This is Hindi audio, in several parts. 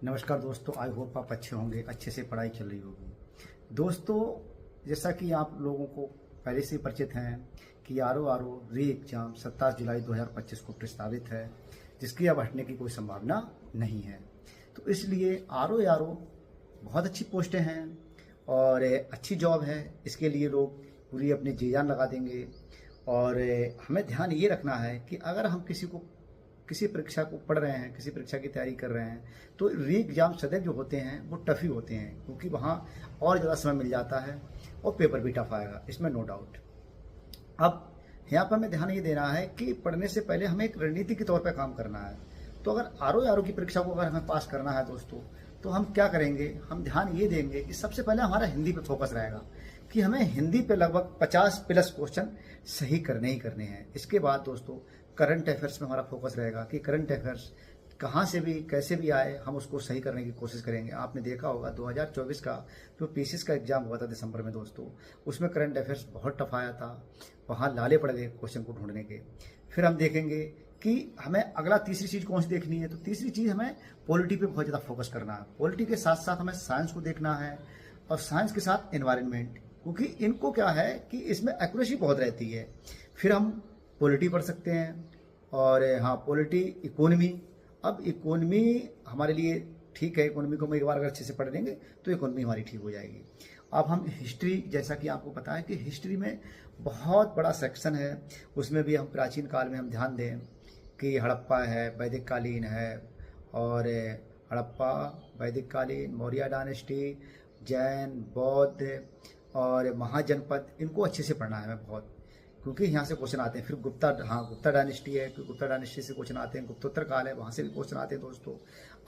नमस्कार दोस्तों, आई होप आप अच्छे होंगे, अच्छे से पढ़ाई चल रही होगी। दोस्तों, जैसा कि आप लोगों को पहले से परिचित हैं कि आर ओ री एग्ज़ाम 27 जुलाई 2025 को प्रस्तावित है, जिसकी अब हटने की कोई संभावना नहीं है। तो इसलिए आर ओ बहुत अच्छी पोस्टें हैं और अच्छी जॉब है। इसके लिए लोग पूरी अपनी जी जान लगा देंगे और हमें ध्यान ये रखना है कि अगर हम किसी परीक्षा को पढ़ रहे हैं, किसी परीक्षा की तैयारी कर रहे हैं, तो री एग्ज़ाम सदैव जो होते हैं वो टफ ही होते हैं, क्योंकि वहाँ और ज़्यादा समय मिल जाता है और पेपर भी टफ आएगा, इसमें नो डाउट। अब यहाँ पर हमें ध्यान ये देना है कि पढ़ने से पहले हमें एक रणनीति के तौर पर काम करना है। तो अगर आर ओ की परीक्षा को अगर हमें पास करना है दोस्तों, तो हम क्या करेंगे, हम ध्यान ये देंगे कि सबसे पहले हमारा हिंदी पे फोकस रहेगा कि हमें हिंदी पे लगभग 50 प्लस क्वेश्चन सही करने ही करने हैं। इसके बाद दोस्तों करंट अफेयर्स में हमारा फोकस रहेगा कि करंट अफेयर्स कहाँ से भी कैसे भी आए, हम उसको सही करने की कोशिश करेंगे। आपने देखा होगा 2024 का जो पीसीएस का एग्जाम हुआ था दिसंबर में दोस्तों, उसमें करंट अफेयर्स बहुत टफ आया था, वहाँ लाले पड़ गए क्वेश्चन को ढूंढने के। फिर हम देखेंगे कि हमें अगला तीसरी चीज़ कौन सी देखनी है, तो तीसरी चीज़ हमें पॉलिटी पे बहुत ज़्यादा फोकस करना है। पॉलिटी के साथ साथ हमें साइंस को देखना है और साइंस के साथ एनवायरनमेंट, क्योंकि इनको क्या है कि इसमें एक्यूरेसी बहुत रहती है। फिर हम पॉलिटी पढ़ सकते हैं और हाँ पॉलिटी, इकोनॉमी। अब इकोनॉमी हमारे लिए ठीक है, इकोनॉमी को हम एक बार अगर अच्छे से पढ़ लेंगे तो इकोनॉमी हमारी ठीक हो जाएगी। अब हम हिस्ट्री, जैसा कि आपको पता है कि हिस्ट्री में बहुत बड़ा सेक्शन है, उसमें भी हम प्राचीन काल में हम ध्यान दें कि हड़प्पा है, वैदिक कालीन है, और हड़प्पा, वैदिक कालीन, मौर्य डायनेस्टी, जैन, बौद्ध और महाजनपद, इनको अच्छे से पढ़ना है हमें बहुत, क्योंकि यहाँ से क्वेश्चन आते हैं। फिर गुप्ता डायनेस्टी है, क्योंकि गुप्ता डायनेस्टी से क्वेश्चन आते हैं। गुप्तोत्तर काल है, वहाँ से भी क्वेश्चन आते हैं दोस्तों।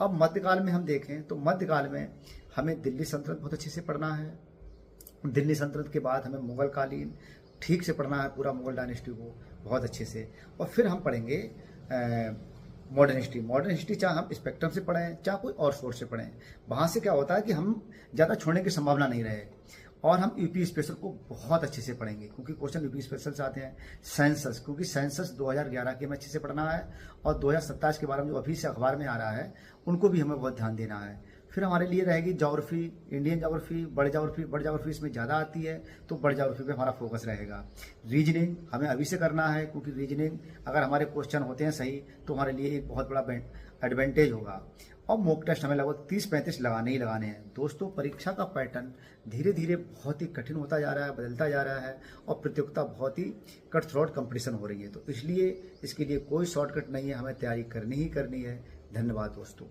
अब मध्यकाल में हम देखें तो मध्यकाल में हमें दिल्ली सल्तनत बहुत अच्छे से पढ़ना है। दिल्ली सल्तनत के बाद हमें मुगल कालीन ठीक से पढ़ना है, पूरा मुगल डायनेस्टी को बहुत अच्छे से। और फिर हम पढ़ेंगे मॉडर्न हिस्ट्री। मॉडर्न हिस्ट्री चाहे हम स्पेक्ट्रम से पढ़ें, चाहे कोई और सोर्स से पढ़ें, वहाँ से क्या होता है कि हम ज़्यादा छोड़ने की संभावना नहीं रहे। और हम यूपी स्पेशल को बहुत अच्छे से पढ़ेंगे, क्योंकि क्वेश्चन यूपी स्पेशल से आते हैं। सेंसस, क्योंकि सेंसस 2011 के हमें अच्छे से पढ़ना है, और 2027 के बारे में जो अभी से अखबार में आ रहा है उनको भी हमें बहुत ध्यान देना है। फिर हमारे लिए रहेगी ज्योग्राफी, इंडियन ज्योग्राफी, बड़ ज्योग्राफी इसमें ज़्यादा आती है, तो बड़ ज्योग्राफी पे हमारा फोकस रहेगा। रीजनिंग हमें अभी से करना है, क्योंकि रीजनिंग अगर हमारे क्वेश्चन होते हैं सही तो हमारे लिए एक बहुत बड़ा एडवांटेज होगा। और मॉक टेस्ट हमें लगभग 30-35 लगाने ही लगाने हैं दोस्तों। परीक्षा का पैटर्न धीरे धीरे बहुत ही कठिन होता जा रहा है, बदलता जा रहा है, और प्रतियोगिता बहुत ही कट थ्रोट कंपटीशन हो रही है। तो इसलिए इसके लिए कोई शॉर्टकट नहीं है, हमें तैयारी करनी ही करनी है। धन्यवाद दोस्तों।